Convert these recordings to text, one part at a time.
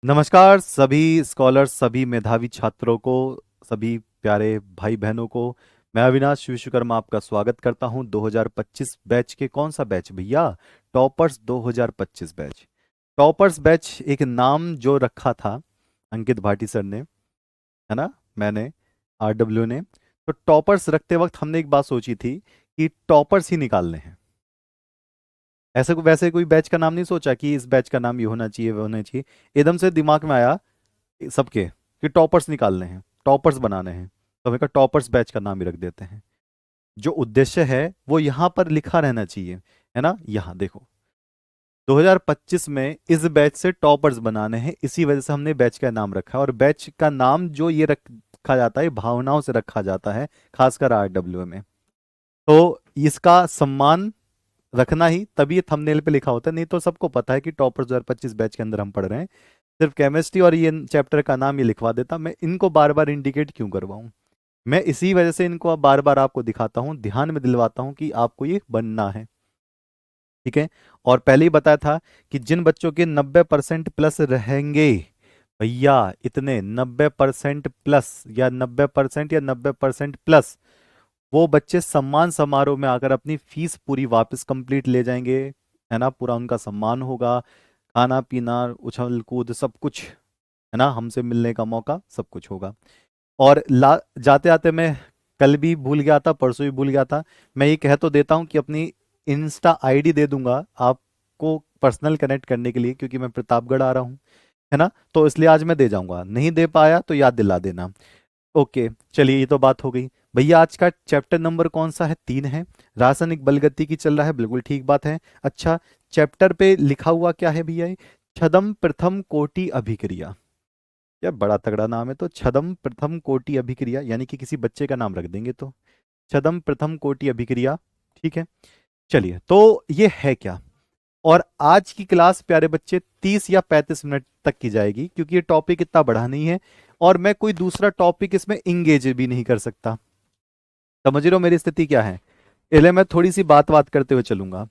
नमस्कार सभी स्कॉलर्स, सभी मेधावी छात्रों को, सभी प्यारे भाई बहनों को। मैं अविनाश विश्वकर्मा आपका स्वागत करता हूं 2025 बैच के। कौन सा बैच भैया? Toppers 2025 batch. टॉपर्स बैच एक नाम जो रखा था अंकित भाटी सर ने, है ना, मैंने, आरडब्ल्यू ने। तो टॉपर्स रखते वक्त हमने एक बात सोची थी कि टॉपर्स ही निकालने हैं। ऐसे वैसे कोई बैच का नाम नहीं सोचा कि इस बैच का नाम ये होना चाहिए वो होना चाहिए। एकदम से दिमाग में आया सबके कि टॉपर्स निकालने हैं, टॉपर्स बनाने हैं, तो हमें कहा टॉपर्स बैच का नाम ही रख देते हैं। जो उद्देश्य है वो यहाँ पर लिखा रहना चाहिए, है ना। यहाँ देखो, 2025 में इस बैच से टॉपर्स बनाने हैं, इसी वजह से हमने बैच का नाम रखा है। और बैच का नाम जो ये रखा जाता है, भावनाओं से रखा जाता है, खासकर आरडब्ल्यू में। तो इसका सम्मान रखना ही, तभी ये थंबनेल पे लिखा होता है। नहीं तो सबको पता है कि टॉपर्स 2025 बैच के अंदर हम पढ़ रहे हैं। सिर्फ केमिस्ट्री और ये चैप्टर का नाम ये लिखवा देता। मैं इनको बार बार इंडिकेट क्यों करवाऊं? मैं इसी वजह से इनको अब बार बार आपको दिखाता हूं, ध्यान में दिलवाता हूं कि आपको ये बनना है। ठीक है। और पहले ही बताया था कि जिन बच्चों के 90% प्लस रहेंगे, भैया इतने 90% प्लस या 90% या 90% प्लस, वो बच्चे सम्मान समारोह में आकर अपनी फीस पूरी वापस कंप्लीट ले जाएंगे, है ना। पूरा उनका सम्मान होगा, खाना पीना उछल कूद सब कुछ, है ना, हमसे मिलने का मौका सब कुछ होगा। और जाते आते मैं कल भी भूल गया था, परसों भी भूल गया था। मैं ये कह तो देता हूँ कि अपनी इंस्टा आईडी दे दूंगा आपको पर्सनल कनेक्ट करने के लिए, क्योंकि मैं प्रतापगढ़ आ रहा हूँ, है ना। तो इसलिए आज मैं दे जाऊंगा, नहीं दे पाया तो याद दिला देना। ओके, चलिए ये तो बात हो गई। भैया आज का चैप्टर नंबर कौन सा है? 3 है। रासायनिक बलगति की चल रहा है, बिल्कुल ठीक बात है। अच्छा, चैप्टर पे लिखा हुआ क्या है भैया? ये छदम प्रथम कोटि अभिक्रिया। क्या बड़ा तगड़ा नाम है। तो छदम प्रथम कोटि अभिक्रिया यानी कि किसी बच्चे का नाम रख देंगे, तो छदम प्रथम कोटि अभिक्रिया। ठीक है। चलिए, तो ये है क्या? और आज की क्लास प्यारे बच्चे 30 या 35 मिनट तक की जाएगी, क्योंकि ये टॉपिक इतना बड़ा नहीं है। और मैं कोई दूसरा टॉपिक इसमें इंगेज भी नहीं कर सकता। समझ रहे हो मेरी स्थिति क्या है? इसलिए मैं थोड़ी सी बात बात करते हुए चलूंगा।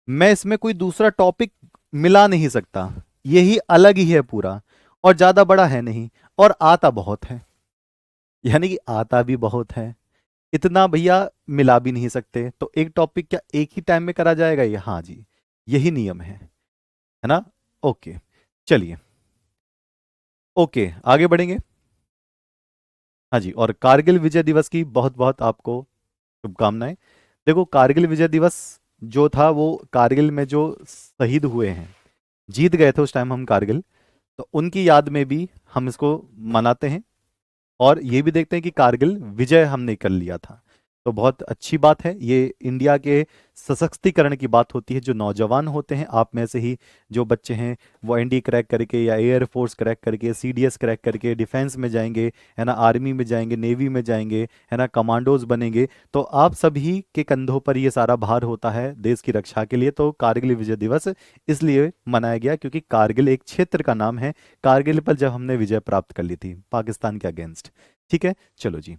मैं इसमें कोई दूसरा टॉपिक मिला नहीं सकता, यही अलग ही है पूरा। और ज्यादा बड़ा है नहीं, और आता बहुत है, यानी कि आता भी बहुत है। इतना भैया मिला भी नहीं सकते। तो एक टॉपिक क्या एक ही टाइम में करा जाएगा? ये हाँ जी, यही नियम है ना। ओके, चलिए, ओके आगे बढ़ेंगे। हाँ जी, और कारगिल विजय दिवस की बहुत बहुत आपको शुभकामनाएं। देखो, कारगिल विजय दिवस जो था, वो कारगिल में जो शहीद हुए हैं, जीत गए थे उस टाइम हम कारगिल, तो उनकी याद में भी हम इसको मनाते हैं। और ये भी देखते हैं कि कारगिल विजय हमने कर लिया था। तो बहुत अच्छी बात है। ये इंडिया के सशक्तिकरण की बात होती है। जो नौजवान होते हैं आप में से ही, जो बच्चे हैं, वो एनडी क्रैक करके या एयर फोर्स क्रैक करके, सीडीएस क्रैक करके डिफेंस में जाएंगे, है ना, आर्मी में जाएंगे, नेवी में जाएंगे, है ना, कमांडोज बनेंगे। तो आप सभी के कंधों पर ये सारा भार होता है देश की रक्षा के लिए। तो कारगिल विजय दिवस इसलिए मनाया गया क्योंकि कारगिल एक क्षेत्र का नाम है। कारगिल पर जब हमने विजय प्राप्त कर ली थी पाकिस्तान के अगेंस्ट। ठीक है, चलो जी,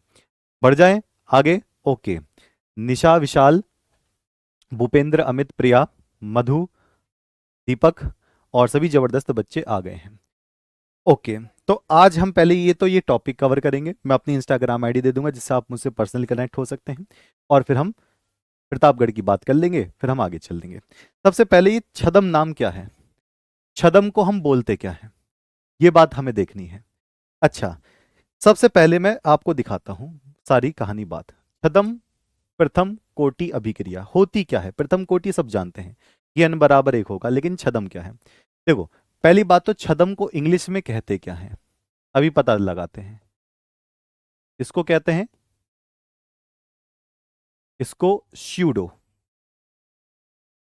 बढ़ जाएं आगे। ओके, निशा, विशाल, भूपेंद्र, अमित, प्रिया, मधु, दीपक और सभी जबरदस्त बच्चे आ गए हैं। ओके, तो आज हम पहले ये टॉपिक कवर करेंगे। मैं अपनी इंस्टाग्राम आईडी दे दूंगा जिससे आप मुझसे पर्सनली कनेक्ट हो सकते हैं। और फिर हम प्रतापगढ़ की बात कर लेंगे, फिर हम आगे चल देंगे। सबसे पहले ये छदम नाम क्या है? छदम को हम बोलते क्या है, ये बात हमें देखनी है। अच्छा, सबसे पहले मैं आपको दिखाता हूं सारी कहानी बात। छदम प्रथम कोटि अभिक्रिया होती क्या है? प्रथम कोटि सब जानते हैं कि n बराबर 1 होगा, लेकिन छदम क्या है? देखो, पहली बात तो छदम को इंग्लिश में कहते क्या है, अभी पता लगाते हैं। इसको कहते हैं, इसको स्यूडो।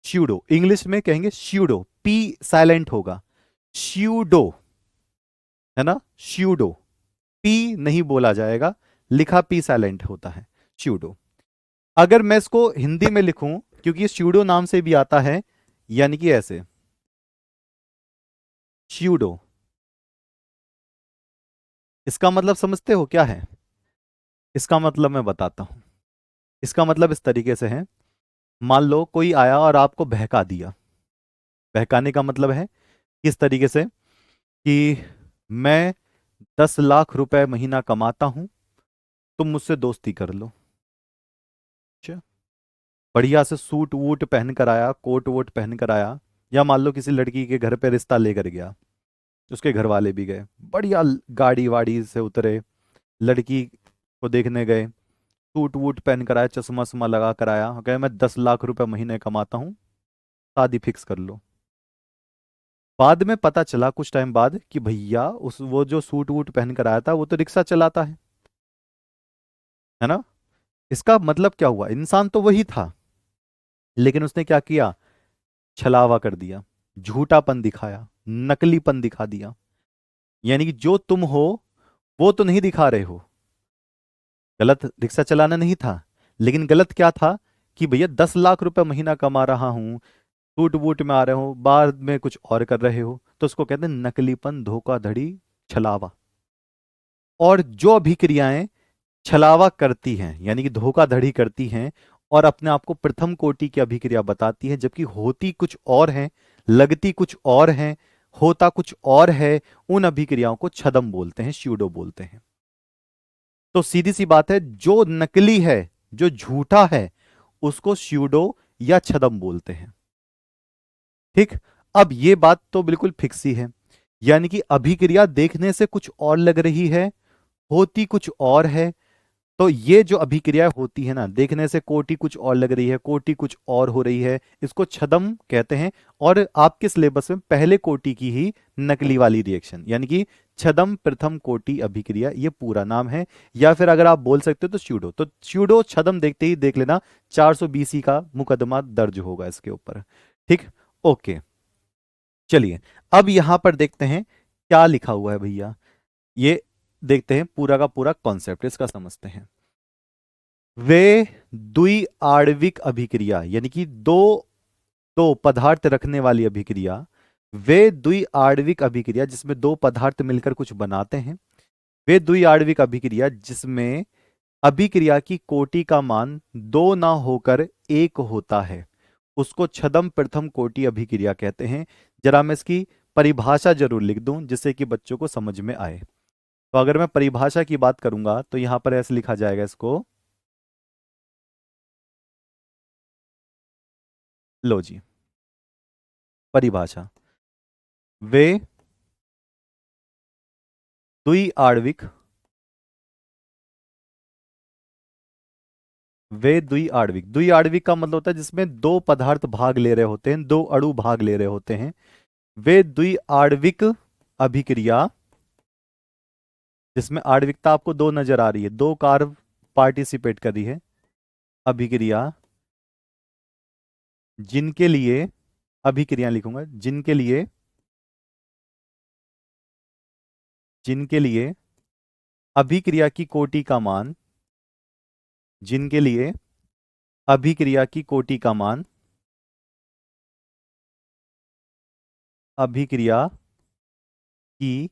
स्यूडो इंग्लिश में कहेंगे स्यूडो, पी साइलेंट होगा, स्यूडो, है ना, स्यूडो। पी नहीं बोला जाएगा, लिखा पी साइलेंट होता है, स्यूडो। अगर मैं इसको हिंदी में लिखूं, क्योंकि ये स्यूडो नाम से भी आता है, यानी कि ऐसे, स्यूडो, इसका मतलब समझते हो क्या है? इसका मतलब मैं बताता हूं। इसका मतलब इस तरीके से है, मान लो कोई आया और आपको बहका दिया। बहकाने का मतलब है किस तरीके से कि मैं 10 लाख रुपए महीना कमाता हूं, तुम मुझसे दोस्ती कर लो। अच्छा, बढ़िया से सूट वूट पहन कर आया, कोट वोट पहन कर आया, या मान लो किसी लड़की के घर पे रिश्ता लेकर गया, उसके घर वाले भी गए, बढ़िया गाड़ी वाड़ी से उतरे, लड़की को देखने गए, सूट वूट पहन कर आया, चश्मा वश्मा लगा कर आया, कहे मैं 10 लाख रुपए महीने कमाता हूँ, शादी फिक्स कर लो। बाद में पता चला कुछ टाइम बाद कि भैया उस वो जो सूट वूट पहन कर आया था वो तो रिक्शा चलाता है ना। इसका मतलब क्या हुआ, इंसान तो वही था, लेकिन उसने क्या किया, छलावा कर दिया, झूठापन दिखाया, नकलीपन दिखा दिया। यानी कि जो तुम हो वो तो नहीं दिखा रहे हो। गलत रिक्शा चलाना नहीं था, लेकिन गलत क्या था कि भैया 10 लाख रुपए महीना कमा रहा हूं, सूट बूट में आ रहे हो, बाद में कुछ और कर रहे हो, तो उसको कहते हैं नकलीपन, धोखाधड़ी, छलावा। और जो अभिक्रियाएं छलावा करती हैं यानी कि धोखाधड़ी करती हैं और अपने आप को प्रथम कोटि की अभिक्रिया बताती है, जबकि होती कुछ और है, लगती कुछ और है, होता कुछ और है, उन अभिक्रियाओं को छदम बोलते हैं, स्यूडो बोलते हैं। तो सीधी सी बात है, जो नकली है, जो झूठा है, उसको स्यूडो या छदम बोलते हैं। ठीक। अब ये बात तो बिल्कुल फिक्स ही है, यानी कि अभिक्रिया देखने से कुछ और लग रही है, होती कुछ और है। तो ये जो अभिक्रिया होती है ना, देखने से कोटि कुछ और लग रही है, कोटि कुछ और हो रही है, इसको छदम कहते हैं। और आपके सिलेबस में पहले कोटि की ही नकली वाली रिएक्शन, यानी कि छदम प्रथम कोटि अभिक्रिया, ये पूरा नाम है। या फिर अगर आप बोल सकते हो तो स्यूडो, तो स्यूडो छदम देखते ही देख लेना 420 का मुकदमा दर्ज होगा इसके ऊपर। ठीक। ओके, चलिए अब यहां पर देखते हैं क्या लिखा हुआ है भैया, ये देखते हैं पूरा का पूरा कॉन्सेप्ट इसका समझते हैं। वे द्वि आणविक अभिक्रिया, यानी कि दो दो पदार्थ रखने वाली अभिक्रिया, वे द्वि आणविक अभिक्रिया जिसमें दो पदार्थ मिलकर कुछ बनाते हैं, वे द्वि आणविक अभिक्रिया जिसमें अभिक्रिया की कोटि का मान दो ना होकर एक होता है, उसको छदम प्रथम कोटि अभिक्रिया कहते हैं। जरा मैं इसकी परिभाषा जरूर लिख दूं जिससे कि बच्चों को समझ में आए। तो अगर मैं परिभाषा की बात करूंगा तो यहां पर ऐसे लिखा जाएगा इसको, लो जी परिभाषा, वे द्वि आणविक, वे द्वि आणविक, द्वि आणविक का मतलब होता है जिसमें दो पदार्थ भाग ले रहे होते हैं, दो अणु भाग ले रहे होते हैं, वे द्वि आणविक अभिक्रिया जिसमें आणविकता आपको दो नजर आ रही है, दो कार्ब पार्टिसिपेट कर रही है, अभिक्रिया जिनके लिए, अभिक्रिया लिखूंगा, जिनके लिए, जिनके लिए अभिक्रिया की कोटि का मान, जिनके लिए अभिक्रिया की कोटि का मान, अभिक्रिया की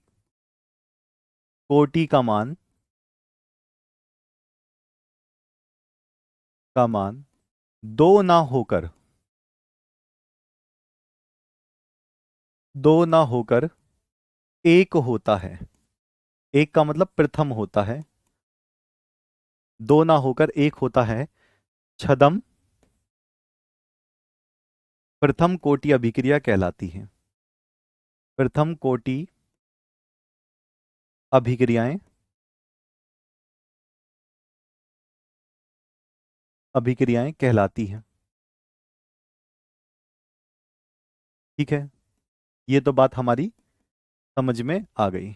कोटि का मान दो ना होकर, दो ना होकर एक होता है, एक का मतलब प्रथम होता है, दो ना होकर एक होता है, छदम प्रथम कोटि अभिक्रिया कहलाती है। प्रथम कोटि अभिक्रियाएं, अभिक्रियाएं कहलाती हैं। ठीक है, ये तो बात हमारी समझ में आ गई।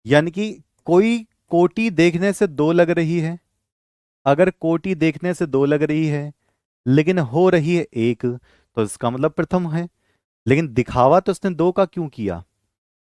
यानी कि कोई कोटि देखने से दो लग रही है, अगर कोटि देखने से दो लग रही है लेकिन हो रही है एक, तो इसका मतलब प्रथम है। लेकिन दिखावा तो इसने दो का क्यों किया,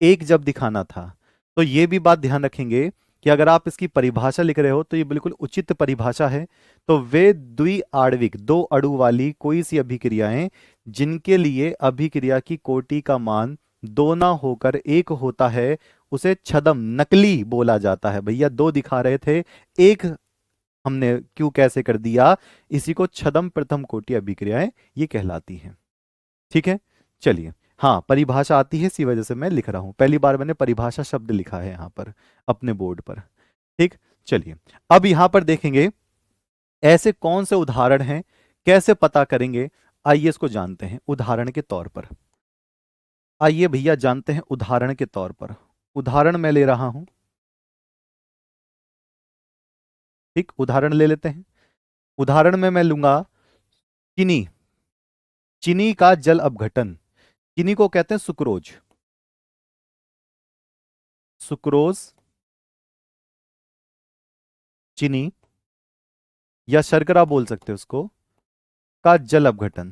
एक जब दिखाना था। तो ये भी बात ध्यान रखेंगे कि अगर आप इसकी परिभाषा लिख रहे हो तो ये बिल्कुल उचित परिभाषा है। तो वे द्वि आणविक, दो अणु वाली कोई सी अभिक्रियाएं जिनके लिए अभिक्रिया की कोटि का मान दो ना होकर एक होता है, उसे छदम, नकली बोला जाता है। भैया दो दिखा रहे थे, एक हमने क्यों कैसे कर दिया, इसी को छदम प्रथम कोटि अभिक्रियाएं ये कहलाती हैं। ठीक है, चलिए हाँ, परिभाषा आती है, इसी वजह से मैं लिख रहा हूं, पहली बार मैंने परिभाषा शब्द लिखा है यहां पर अपने बोर्ड पर। ठीक, चलिए अब यहां पर देखेंगे ऐसे कौन से उदाहरण हैं, कैसे पता करेंगे, आइए इसको जानते हैं उदाहरण के तौर पर। आइए भैया जानते हैं उदाहरण के तौर पर। उदाहरण मैं ले रहा हूं, ठीक, उदाहरण ले लेते हैं। उदाहरण में मैं लूंगा चीनी, चीनी का जल अपघटन। चीनी को कहते हैं सुक्रोज, सुक्रोज, चीनी या शर्करा बोल सकते हैं उसको, का जल अपघटन,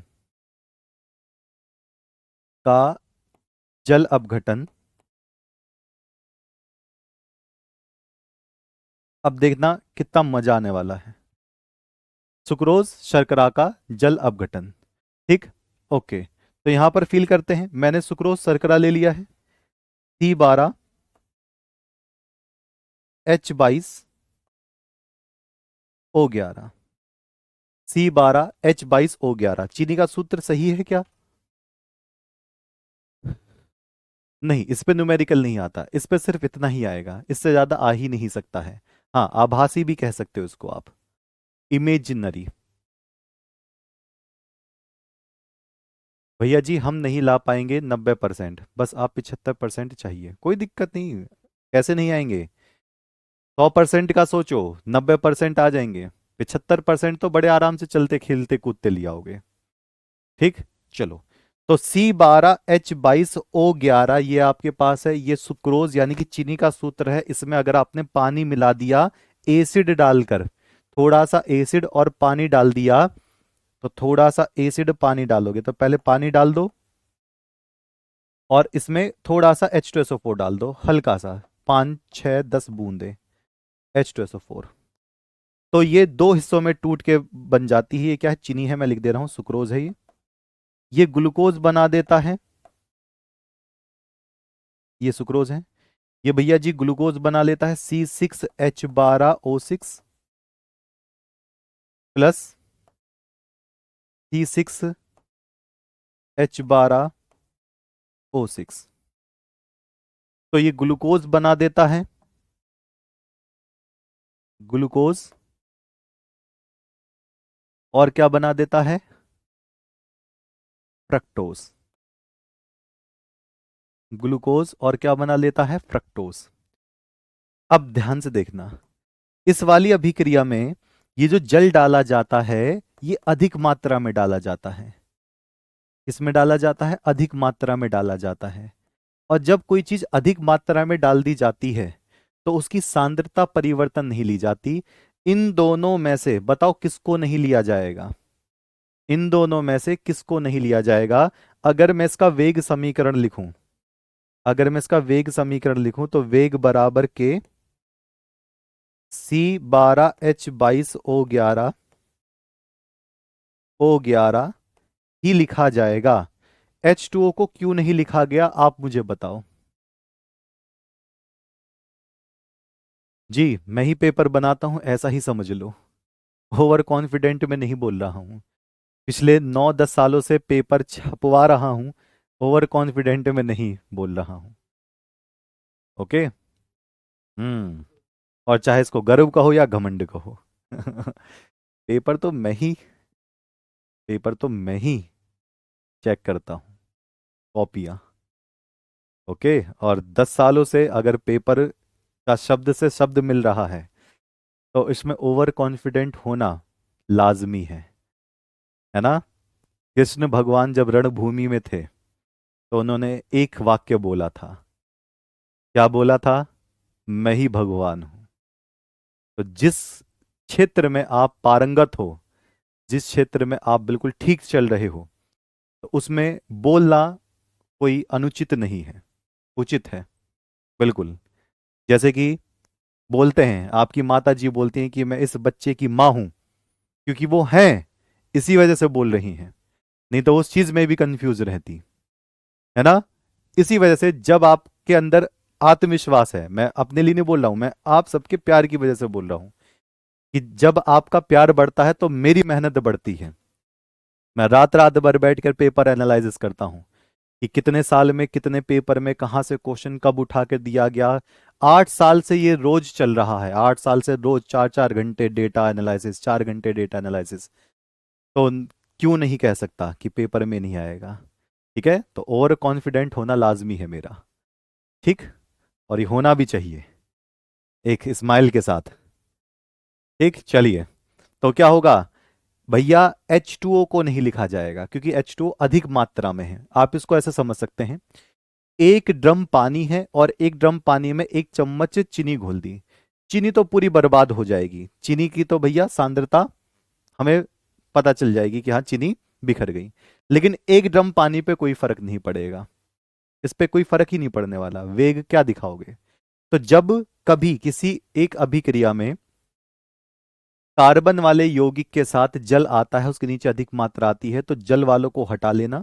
का जल अपघटन। अब देखना कितना मजा आने वाला है। सुक्रोज शर्करा का जल अपघटन, ठीक, ओके। तो यहां पर फील करते हैं, मैंने सुक्रोज शर्करा ले लिया है, C12H22O11, C12H22O11। चीनी का सूत्र सही है क्या? नहीं, इस पे न्यूमेरिकल नहीं आता, इस पे सिर्फ इतना ही आएगा, इससे ज्यादा आ ही नहीं सकता है। हाँ, आभासी भी कह सकते हो इसको आप, इमेजिनरी। भैया जी हम नहीं ला पाएंगे 90%, बस आप 75% चाहिए, कोई दिक्कत नहीं। कैसे नहीं आएंगे? 100% का सोचो, 90% आ जाएंगे, 75% तो बड़े आराम से चलते खेलते कूदते ले आओगे। ठीक, चलो। तो C12H22O11 ये आपके पास है, ये सुक्रोज यानी कि चीनी का सूत्र है। इसमें अगर आपने पानी मिला दिया एसिड डालकर, थोड़ा सा एसिड और पानी डाल दिया, तो थोड़ा सा एसिड पानी डालोगे, तो पहले पानी डाल दो और इसमें थोड़ा सा H2SO4 डाल दो, हल्का सा, 5 6 10 बूंदे H2SO4। तो ये दो हिस्सों में टूट के बन जाती है। ये क्या है? चीनी है, मैं लिख दे रहा हूं सुक्रोज है ये ग्लूकोज बना देता है, ये सुक्रोज है। ये भैया जी ग्लूकोज बना लेता है, C6H12O6 प्लस C6H12O6। तो ये ग्लूकोज बना देता है, ग्लूकोज, और क्या बना देता है? फ्रक्टोज। ग्लूकोज और क्या बना लेता है? फ्रक्टोज। अब ध्यान से देखना, इस वाली अभिक्रिया में ये जो जल डाला जाता है, ये अधिक मात्रा में डाला जाता है। इसमें डाला जाता है, अधिक मात्रा में डाला जाता है। और जब कोई चीज अधिक मात्रा में डाल दी जाती है तो उसकी सांद्रता परिवर्तन नहीं ली जाती। इन दोनों में से बताओ किसको नहीं लिया जाएगा? इन दोनों में से किसको नहीं लिया जाएगा? अगर मैं इसका वेग समीकरण लिखूं, अगर मैं इसका वेग समीकरण लिखूं तो वेग बराबर के C12H22O11 ही लिखा जाएगा। H2O को क्यों नहीं लिखा गया, आप मुझे बताओ। जी मैं ही पेपर बनाता हूं, ऐसा ही समझ लो। ओवर कॉन्फिडेंट में नहीं बोल रहा हूं, पिछले 9 10 सालों से पेपर छपवा रहा हूं, ओवर कॉन्फिडेंट में नहीं बोल रहा हूं। ओके। हम्म। और चाहे इसको गर्व कहो या घमंड कहो पेपर तो मैं ही, पेपर तो मैं ही चेक करता हूँ, कॉपियां। ओके। और 10 सालों से अगर पेपर का शब्द से शब्द मिल रहा है तो इसमें ओवर कॉन्फिडेंट होना लाजमी है ना? कृष्ण भगवान जब रणभूमि में थे तो उन्होंने एक वाक्य बोला था, क्या बोला था? मैं ही भगवान हूं। तो जिस क्षेत्र में आप पारंगत हो, जिस क्षेत्र में आप बिल्कुल ठीक चल रहे हो, तो उसमें बोलना कोई अनुचित नहीं है, उचित है, बिल्कुल। जैसे कि बोलते हैं, आपकी माता जी बोलती हैं कि मैं इस बच्चे की माँ हूं, क्योंकि वो हैं, इसी वजह से बोल रही हैं, नहीं तो उस चीज में भी कंफ्यूज रहती, है ना? इसी वजह से जब आपके अंदर आत्मविश्वास है, मैं अपने लिए नहीं बोल रहा हूं, मैं आप सबके प्यार की वजह से बोल रहा हूं, कि जब आपका प्यार बढ़ता है तो मेरी मेहनत बढ़ती है। मैं रात रात भर बैठकर पेपर एनालिसिस करता हूं, कि कितने साल में कितने पेपर में कहाँ से क्वेश्चन कब उठा के दिया गया। 8 साल से ये रोज चल रहा है, 8 साल से रोज 4 4 घंटे डेटा एनालिसिस, 4 घंटे डेटा एनालिसिस। तो क्यों नहीं कह सकता कि पेपर में नहीं आएगा। ठीक है, तो ओवर कॉन्फिडेंट होना लाजमी है मेरा। ठीक, और ये होना भी चाहिए एक स्माइल के साथ। ठीक, चलिए। तो क्या होगा भैया, H2O को नहीं लिखा जाएगा क्योंकि H2O अधिक मात्रा में है। आप इसको ऐसे समझ सकते हैं, एक ड्रम पानी है और एक ड्रम पानी में 1 चम्मच चीनी घोल दी। चीनी तो पूरी बर्बाद हो जाएगी, चीनी की तो भैया सांद्रता हमें पता चल जाएगी कि हाँ चीनी बिखर गई। लेकिन एक ड्रम पानी पे कोई फर्क नहीं पड़ेगा, इस पे कोई फर्क ही नहीं पड़ने वाला, वेग क्या दिखाओगे। तो जब कभी किसी एक अभिक्रिया में कार्बन वाले यौगिक के साथ जल आता है, उसके नीचे अधिक मात्रा आती है, तो जल वालों को हटा लेना।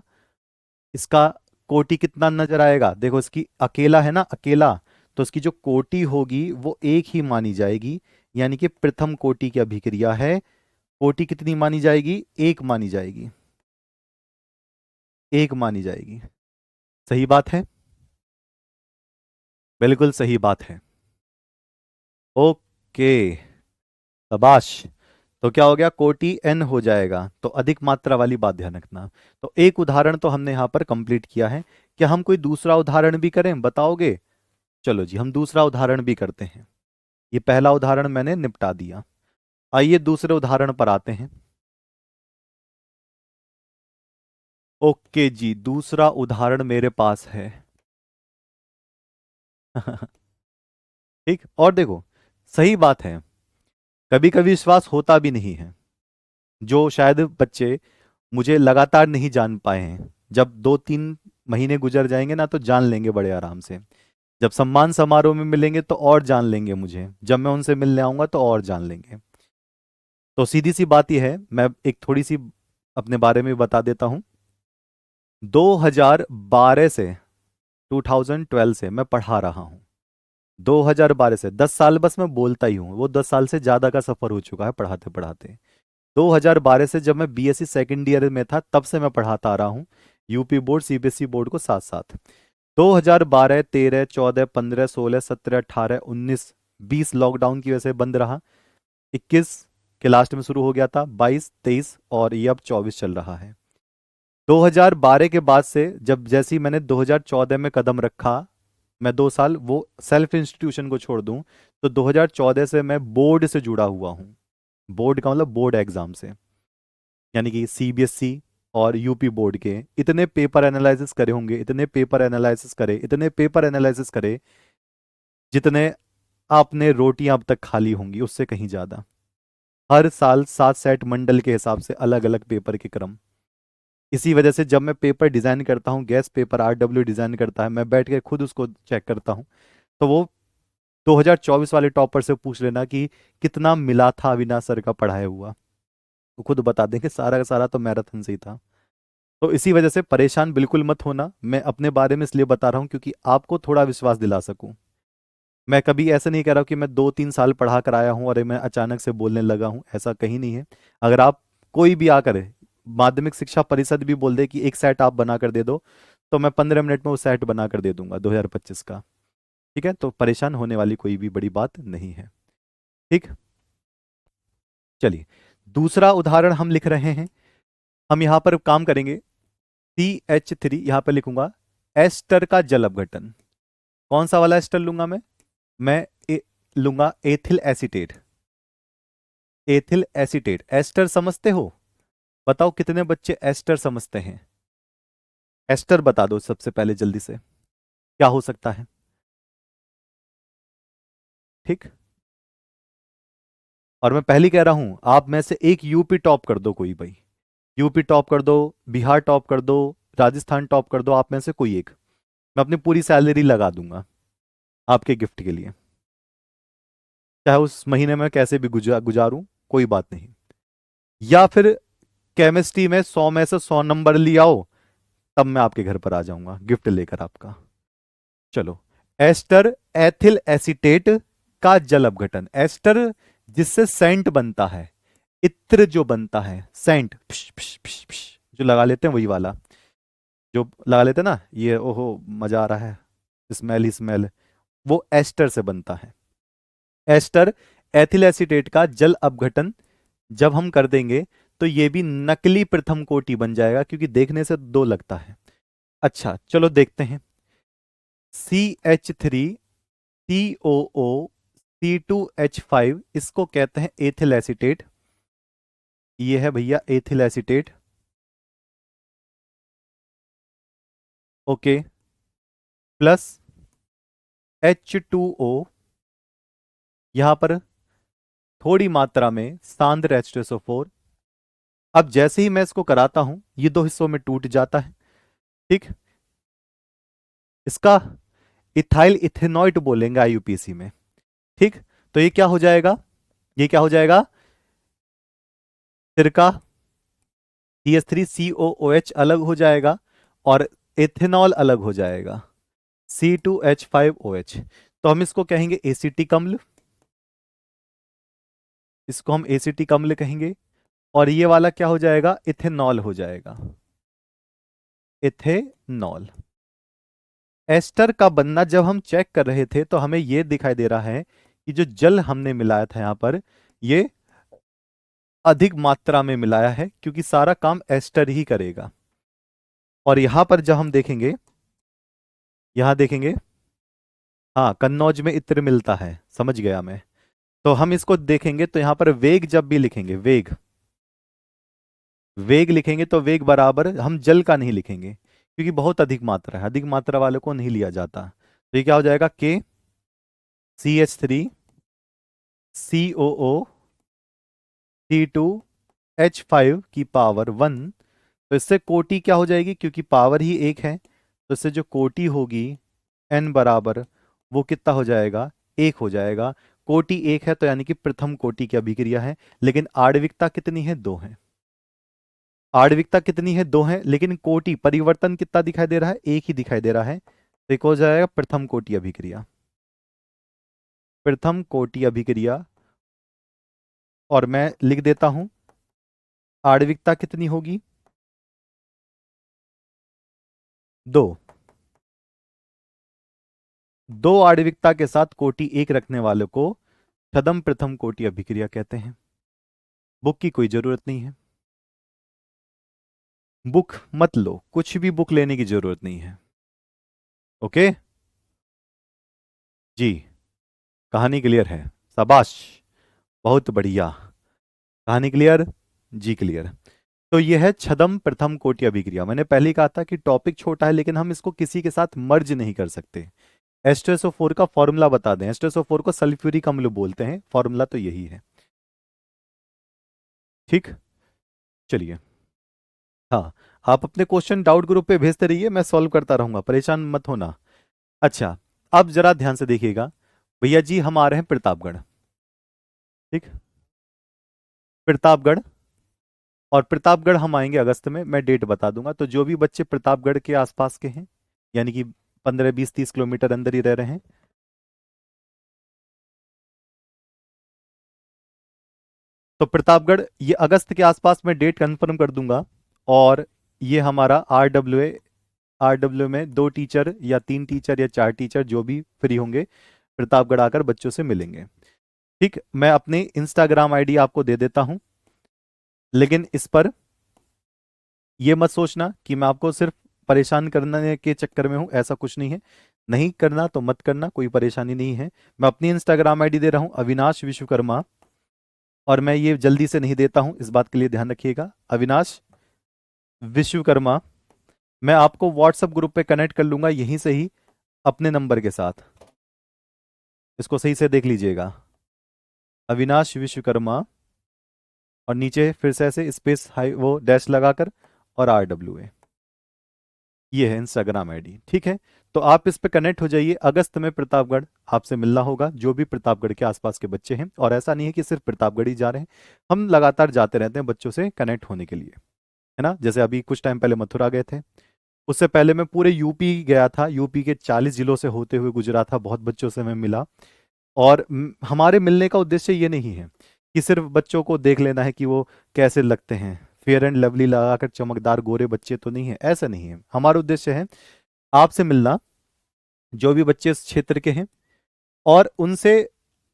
इसका कोटि कितना नजर आएगा, देखो इसकी अकेला है ना, अकेला, तो इसकी जो कोटि होगी वो एक ही मानी जाएगी, यानी कि प्रथम कोटि की अभिक्रिया है। कोटि कितनी मानी जाएगी, एक मानी जाएगी, एक मानी जाएगी। सही बात है, बिल्कुल सही बात है। ओके, शाबाश। तो क्या हो गया, कोटि n हो जाएगा, तो अधिक मात्रा वाली बात ध्यान रखना। तो एक उदाहरण तो हमने यहां पर कंप्लीट किया है। क्या हम कोई दूसरा उदाहरण भी करें, बताओगे। चलो जी, हम दूसरा उदाहरण भी करते हैं। ये पहला उदाहरण मैंने निपटा दिया, आइए दूसरे उदाहरण पर आते हैं। ओके जी, दूसरा उदाहरण मेरे पास है। ठीक, और देखो, सही बात है, कभी कभी विश्वास होता भी नहीं है। जो शायद बच्चे मुझे लगातार नहीं जान पाए हैं, जब 2 3 महीने गुजर जाएंगे ना तो जान लेंगे बड़े आराम से। जब सम्मान समारोह में मिलेंगे तो और जान लेंगे मुझे, जब मैं उनसे मिलने आऊंगा तो और जान लेंगे। तो सीधी सी बात यह है, मैं एक थोड़ी सी अपने बारे में बता देता हूं। 2012 से, 2012 से मैं पढ़ा रहा हूं। 2012 से 10 साल, बस मैं बोलता ही हूँ, वो 10 साल से ज्यादा का सफर हो चुका है पढ़ाते पढ़ाते। 2012 से जब मैं बीएससी सेकेंड ईयर में था तब से मैं पढ़ाता आ रहा हूँ, यूपी बोर्ड सीबीएसई बोर्ड को साथ साथ। 2012 13 14 15 16 17 18 19 20 लॉकडाउन की वजह से बंद रहा, 21 के लास्ट में शुरू हो गया था, 22 23 और ये अब 24 चल रहा है। 2012 के बाद से जब जैसे ही मैंने 2014 में कदम रखा, मैं 2 साल वो सेल्फ इंस्टीट्यूशन को छोड़ दूं, तो 2014 से मैं बोर्ड से जुड़ा हुआ हूं। बोर्ड का मतलब बोर्ड एग्जाम से, यानी कि सीबीएसई और यूपी बोर्ड के इतने पेपर एनालिसिस करे होंगे, इतने पेपर एनालिसिस करे, इतने पेपर एनालिसिस करे, जितने आपने रोटियां अब तक खाली होंगी उससे कहीं ज्यादा। हर साल 7 सेट मंडल के हिसाब से अलग अलग पेपर के क्रम। इसी वजह से जब मैं पेपर डिजाइन करता हूँ, गैस पेपर आरडब्ल्यू डिजाइन करता है, मैं बैठ के खुद उसको चेक करता हूँ। तो वो 2024 वाले टॉपर से पूछ लेना कि कितना मिला था अविनाश सर का पढ़ाया हुआ, वो खुद बता देंगे, सारा का सारा तो मैराथन से ही था। तो इसी वजह से परेशान बिल्कुल मत होना, मैं अपने बारे में इसलिए बता रहा हूँ क्योंकि आपको थोड़ा विश्वास दिला सकूं। मैं कभी ऐसा नहीं कह रहा हूं कि मैं 2 3 साल पढ़ा कर आया हूं और मैं अचानक से बोलने लगा हूं, ऐसा कहीं नहीं है। अगर आप कोई भी आकर माध्यमिक शिक्षा परिषद भी बोल दे कि एक सेट आप बना कर दे दो, तो मैं 15 मिनट में वो सेट बना कर दे दूंगा 2025 का। ठीक है, तो परेशान होने वाली कोई भी बड़ी बात नहीं है। ठीक, चलिए दूसरा उदाहरण हम लिख रहे हैं। हम यहां पर काम करेंगे, CH3 यहां पर लिखूंगा, एस्टर का जल अपघटन। कौन सा वाला एस्टर लूंगा मैं लूंगा ethyl acetate. Ethyl acetate, ester समझते हो, बताओ कितने बच्चे एस्टर समझते हैं। एस्टर बता दो सबसे पहले जल्दी से, क्या हो सकता है। ठीक, और मैं पहली कह रहा हूं, आप में से एक यूपी टॉप कर दो, कोई भाई यूपी टॉप कर दो, बिहार टॉप कर दो, राजस्थान टॉप कर दो, आप में से कोई एक, मैं अपनी पूरी सैलरी लगा दूंगा आपके गिफ्ट के लिए, चाहे उस महीने में कैसे भी गुजारूं, कोई बात नहीं। या फिर केमिस्ट्री में 100 में से 100 नंबर ले आओ, तब मैं आपके घर पर आ जाऊंगा गिफ्ट लेकर आपका। चलो, एस्टर एथिल एसीटेट का जल अपघटन। एस्टर जिससे सेंट बनता है, इत्र जो बनता है, सेंट, जो लगा लेते हैं वही वाला, जो लगा लेते ना ये, ओहो मजा आ रहा है, स्मेल ही स्मेल, वो एस्टर से बनता है। एस्टर एथिल एसीटेट का जल अपघटन जब हम कर देंगे तो ये भी नकली प्रथम कोटि बन जाएगा, क्योंकि देखने से दो लगता है। अच्छा चलो देखते हैं। CH3COO, C2H5, इसको कहते हैं एथिल एसीटेट। ये है भैया ethyl acetate. Okay. Plus H2O, यहां पर थोड़ी मात्रा में सांद्र H2SO4। अब जैसे ही मैं इसको कराता हूं ये दो हिस्सों में टूट जाता है। ठीक। इसका इथाइल इथेनॉइट बोलेंगे आईयूपीएसी में। ठीक। तो ये क्या हो जाएगा, ये क्या हो जाएगा, सिरका CH3COOH अलग हो जाएगा और एथेनॉल अलग हो जाएगा C2H5OH। तो हम इसको कहेंगे एसिटिक अम्ल, इसको हम एसिटिक अम्ल कहेंगे। और ये वाला क्या हो जाएगा, इथेनॉल हो जाएगा, इथेनॉल। एस्टर का बनना जब हम चेक कर रहे थे तो हमें ये दिखाई दे रहा है कि जो जल हमने मिलाया था यहां पर, ये अधिक मात्रा में मिलाया है, क्योंकि सारा काम एस्टर ही करेगा। और यहां पर जब हम देखेंगे, यहां देखेंगे, हाँ कन्नौज में इत्र मिलता है, समझ गया मैं। तो हम इसको देखेंगे तो यहां पर वेग जब भी लिखेंगे, वेग, वेग लिखेंगे तो वेग बराबर हम जल का नहीं लिखेंगे, क्योंकि बहुत अधिक मात्रा है, अधिक मात्रा वाले को नहीं लिया जाता। तो ये क्या हो जाएगा, के CH3COO C2H5 की पावर 1। तो इससे कोटि क्या हो जाएगी, क्योंकि पावर ही एक है, तो इससे जो कोटि होगी n बराबर, वो कितना हो जाएगा, एक हो जाएगा। कोटि एक है तो यानी कि प्रथम कोटि की अभिक्रिया है। लेकिन आणविकता कितनी है, दो है। आणविकता कितनी है, दो है, लेकिन कोटि परिवर्तन कितना दिखाई दे रहा है, एक ही दिखाई दे रहा है। तो एक हो जाएगा प्रथम कोटि अभिक्रिया, प्रथम कोटि अभिक्रिया। और मैं लिख देता हूं, आणविकता कितनी होगी, दो। दो आणविकता के साथ कोटि एक रखने वाले को छदम प्रथम कोटि अभिक्रिया कहते हैं। बुक की कोई जरूरत नहीं है, बुक मत लो, कुछ भी बुक लेने की जरूरत नहीं है। ओके जी, कहानी क्लियर है, शाबाश, बहुत बढ़िया, कहानी क्लियर, जी क्लियर। तो यह है छदम प्रथम कोटि अभिक्रिया। मैंने पहले ही कहा था कि टॉपिक छोटा है, लेकिन हम इसको किसी के साथ मर्ज नहीं कर सकते। H2SO4 का फॉर्मूला बता दें, H2SO4 को सल्फ्यूरिक अम्ल बोलते हैं, फॉर्मूला तो यही है। ठीक, चलिए। हाँ, आप अपने क्वेश्चन डाउट ग्रुप पे भेजते रहिए, मैं सॉल्व करता रहूंगा, परेशान मत होना। अच्छा, अब जरा ध्यान से देखिएगा। भैया जी हम आ रहे हैं प्रतापगढ़। ठीक, प्रतापगढ़। और प्रतापगढ़ हम आएंगे अगस्त में, मैं डेट बता दूंगा। तो जो भी बच्चे प्रतापगढ़ के आसपास के हैं, यानी कि 15 20 30 किलोमीटर अंदर ही रह रहे हैं, तो प्रतापगढ़ ये अगस्त के आसपास मैं डेट कंफर्म कर दूंगा। और ये हमारा आर डब्ल्यू में दो टीचर या तीन टीचर या चार टीचर जो भी फ्री होंगे, प्रतापगढ़ आकर बच्चों से मिलेंगे। ठीक, मैं अपनी इंस्टाग्राम आईडी आपको दे देता हूं। लेकिन इस पर यह मत सोचना कि मैं आपको सिर्फ परेशान करने के चक्कर में हूं, ऐसा कुछ नहीं है। नहीं करना तो मत करना, कोई परेशानी नहीं है। मैं अपनी इंस्टाग्राम आईडी दे रहा हूं, अविनाश विश्वकर्मा। और मैं ये जल्दी से नहीं देता हूं, इस बात के लिए ध्यान रखिएगा, अविनाश विश्वकर्मा। मैं आपको व्हाट्सएप ग्रुप पे कनेक्ट कर लूंगा यहीं से ही, अपने नंबर के साथ। इसको सही से देख लीजिएगा, अविनाश विश्वकर्मा, और नीचे फिर से ऐसे स्पेस हाई वो डैश लगाकर, और RWA, ये है इंस्टाग्राम आईडी। ठीक है, तो आप इस पे कनेक्ट हो जाइए। अगस्त में प्रतापगढ़ आपसे मिलना होगा, जो भी प्रतापगढ़ के आसपास के बच्चे हैं। और ऐसा नहीं है कि सिर्फ प्रतापगढ़ ही जा रहे हैं, हम लगातार जाते रहते हैं बच्चों से कनेक्ट होने के लिए, है ना। जैसे अभी कुछ टाइम पहले मथुरा गए थे, उससे पहले मैं पूरे यूपी गया था, यूपी के 40 जिलों से होते हुए गुजरा था, बहुत बच्चों से मैं मिला। और हमारे मिलने का उद्देश्य ये नहीं है कि सिर्फ बच्चों को देख लेना है कि वो कैसे लगते हैं, फेयर एंड लवली लगाकर चमकदार गोरे बच्चे तो नहीं है, ऐसा नहीं है। हमारा उद्देश्य है आपसे मिलना, जो भी बच्चे इस क्षेत्र के हैं, और उनसे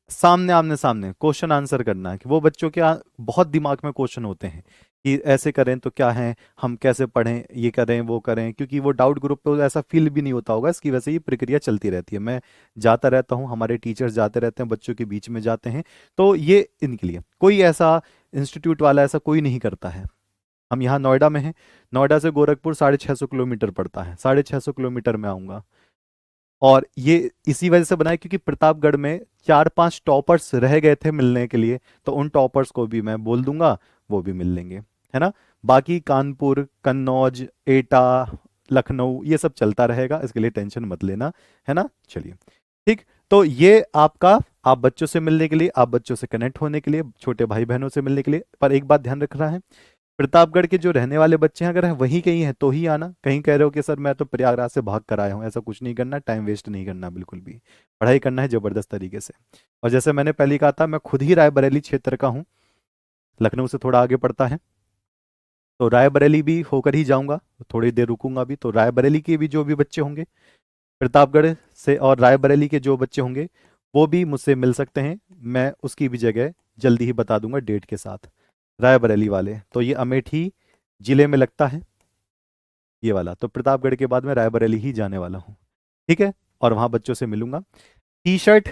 सामने आमने सामने क्वेश्चन आंसर करना है। कि वो बच्चों के बहुत दिमाग में क्वेश्चन होते हैं कि ऐसे करें तो क्या है, हम कैसे पढ़ें, ये करें वो करें, क्योंकि वो डाउट ग्रुप पे ऐसा फील भी नहीं होता होगा। इसकी वजह से ये प्रक्रिया चलती रहती है। मैं जाता रहता हूँ, हमारे टीचर्स जाते रहते हैं, बच्चों के बीच में जाते हैं। तो ये इनके लिए कोई ऐसा इंस्टीट्यूट वाला ऐसा कोई नहीं करता है। हम यहाँ नोएडा में हैं, नोएडा से गोरखपुर 650 किलोमीटर पड़ता है, 650 किलोमीटर में आऊँगा। और ये इसी वजह से बनाया क्योंकि प्रतापगढ़ में 4-5 टॉपर्स रह गए थे मिलने के लिए, तो उन टॉपर्स को भी मैं बोल दूंगा, वो भी मिल लेंगे, है ना। बाकी कानपुर, कन्नौज, एटा, लखनऊ ये सब चलता रहेगा, इसके लिए टेंशन मत लेना, है ना। चलिए ठीक। तो ये आपका, आप बच्चों से मिलने के लिए, आप बच्चों से कनेक्ट होने के लिए, छोटे भाई बहनों से मिलने के लिए। पर एक बात ध्यान रखना है, प्रतापगढ़ के जो रहने वाले बच्चे हैं, अगर वहीं कहीं हैं तो ही आना। कहीं कह रहे हो कि सर मैं तो प्रयागराज से भाग कर आया हूँ, ऐसा कुछ नहीं करना, टाइम वेस्ट नहीं करना बिल्कुल भी। पढ़ाई करना है जबरदस्त तरीके से। और जैसे मैंने पहले कहा था, मैं खुद ही रायबरेली क्षेत्र का हूँ, लखनऊ से थोड़ा आगे पड़ता है। तो रायबरेली भी होकर ही जाऊंगा, थोड़ी देर रुकूंगा भी। तो रायबरेली के भी जो भी बच्चे होंगे प्रतापगढ़ से, और रायबरेली के जो बच्चे होंगे वो भी मुझसे मिल सकते हैं। मैं उसकी भी जगह जल्दी ही बता दूंगा डेट के साथ। रायबरेली वाले तो ये अमेठी जिले में लगता है ये वाला, तो प्रतापगढ़ के बाद मैं रायबरेली ही जाने वाला हूँ, ठीक है। और वहाँ बच्चों से मिलूंगा। टी शर्ट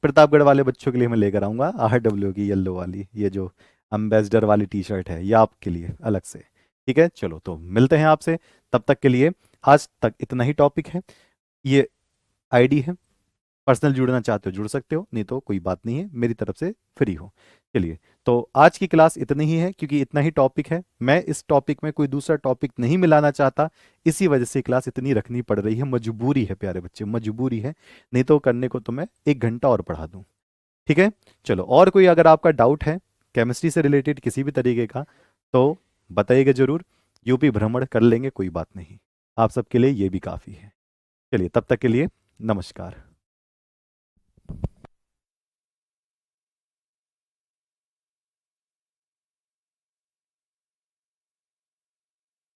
प्रतापगढ़ वाले बच्चों के लिए मैं लेकर आऊंगा, RW की येलो वाली, ये जो अम्बेसडर वाली टी शर्ट है, ये आपके लिए अलग से, ठीक है। चलो तो मिलते हैं आपसे, तब तक के लिए आज तक इतना ही टॉपिक है। ये आईडी है, पर्सनल जुड़ना चाहते हो जुड़ सकते हो, नहीं तो कोई बात नहीं है, मेरी तरफ से फ्री हो। चलिए, तो आज की क्लास इतनी ही है, क्योंकि इतना ही टॉपिक है, मैं इस टॉपिक में कोई दूसरा टॉपिक नहीं मिलाना चाहता, इसी वजह से क्लास इतनी रखनी पड़ रही है। मजबूरी है प्यारे बच्चे, मजबूरी है, नहीं तो करने को तो मैं 1 घंटा और पढ़ा दूं, ठीक है। चलो, और कोई अगर आपका डाउट है केमिस्ट्री से रिलेटेड किसी भी तरीके का, तो बताइएगा जरूर। यूपी भ्रमण कर लेंगे, कोई बात नहीं, आप सबके लिए ये भी काफ़ी है। चलिए, तब तक के लिए नमस्कार।